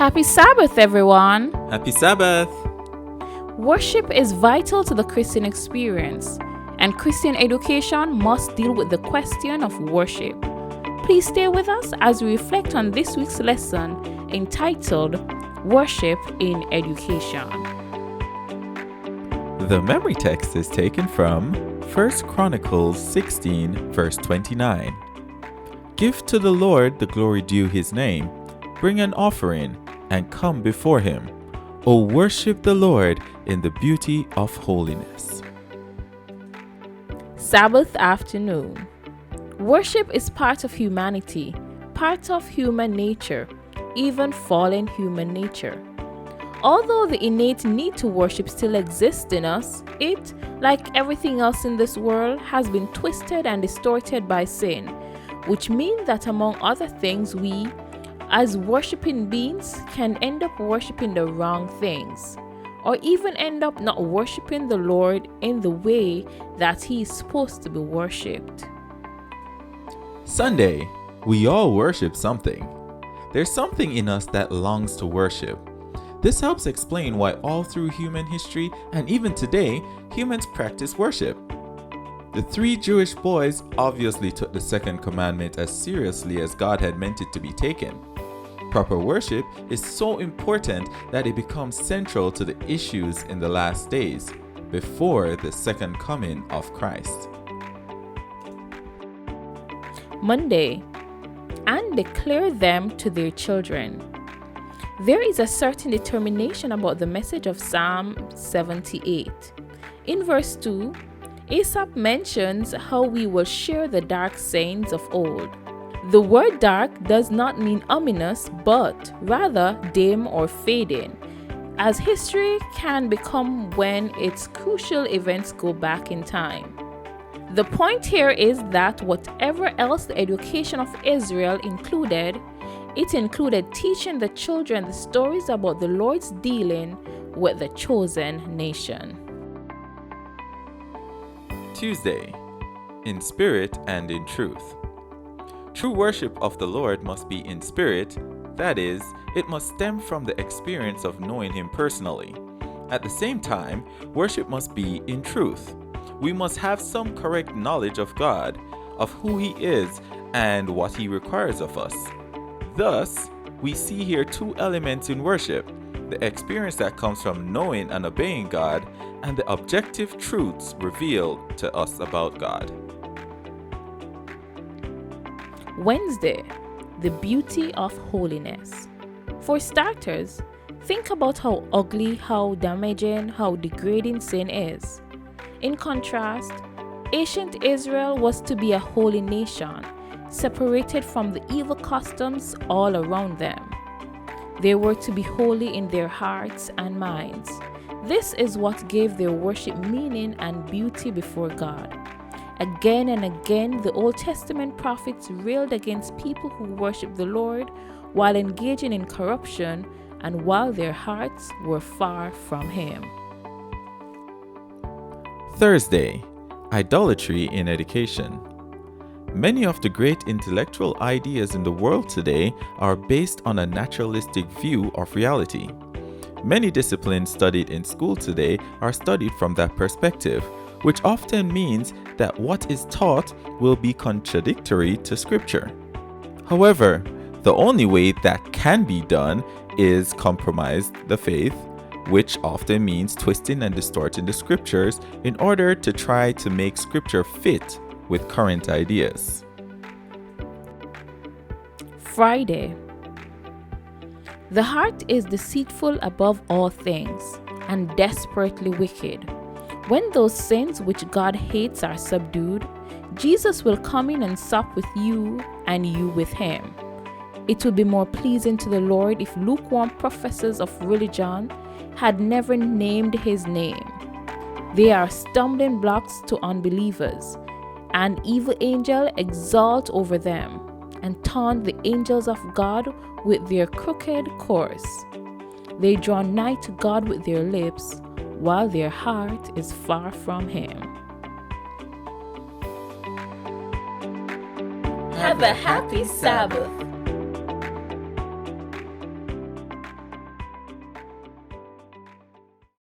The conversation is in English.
Happy Sabbath, everyone! Happy Sabbath! Worship is vital to the Christian experience, and Christian education must deal with the question of worship. Please stay with us as we reflect on this week's lesson entitled Worship in Education. The memory text is taken from 1 Chronicles 16, verse 29. Give to the Lord the glory due his name. Bring an offering and come before him. O worship the Lord in the beauty of holiness. Sabbath afternoon. Worship is part of humanity, part of human nature, even fallen human nature. Although the innate need to worship still exists in us, it, like everything else in this world, has been twisted and distorted by sin, which means that among other things we, as worshiping beings, can end up worshiping the wrong things, or even end up not worshiping the Lord in the way that he is supposed to be worshipped. Sunday, we all worship something. There's something in us that longs to worship. This helps explain why all through human history and even today, humans practice worship. The 3 Jewish boys obviously took the second commandment as seriously as God had meant it to be taken. Proper worship is so important that it becomes central to the issues in the last days, before the second coming of Christ. Monday, and declare them to their children. There is a certain determination about the message of Psalm 78. In verse 2, Asaph mentions how we will share the dark sayings of old. The word dark does not mean ominous, but rather dim or fading, as history can become when its crucial events go back in time. The point here is that whatever else the education of Israel included, it included teaching the children the stories about the Lord's dealing with the chosen nation. Tuesday, in spirit and in truth. True worship of the Lord must be in spirit, that is, it must stem from the experience of knowing him personally. At the same time, worship must be in truth. We must have some correct knowledge of God, of who he is, and what he requires of us. Thus, we see here 2 elements in worship: the experience that comes from knowing and obeying God, and the objective truths revealed to us about God. Wednesday, the beauty of holiness. For starters, think about how ugly, how damaging, how degrading sin is. In contrast, ancient Israel was to be a holy nation, separated from the evil customs all around them. They were to be holy in their hearts and minds. This is what gave their worship meaning and beauty before God. Again and again, the Old Testament prophets railed against people who worshiped the Lord while engaging in corruption and while their hearts were far from him. Thursday, idolatry in education. Many of the great intellectual ideas in the world today are based on a naturalistic view of reality. Many disciplines studied in school today are studied from that perspective, which often means that what is taught will be contradictory to Scripture. However, the only way that can be done is compromise the faith, which often means twisting and distorting the Scriptures in order to try to make Scripture fit with current ideas. Friday. The heart is deceitful above all things and desperately wicked. When those sins which God hates are subdued, Jesus will come in and sup with you and you with him. It would be more pleasing to the Lord if lukewarm professors of religion had never named his name. They are stumbling blocks to unbelievers. An evil angel exalt over them and taunt the angels of God with their crooked course. They draw nigh to God with their lips, while their heart is far from him. Have a happy Sabbath.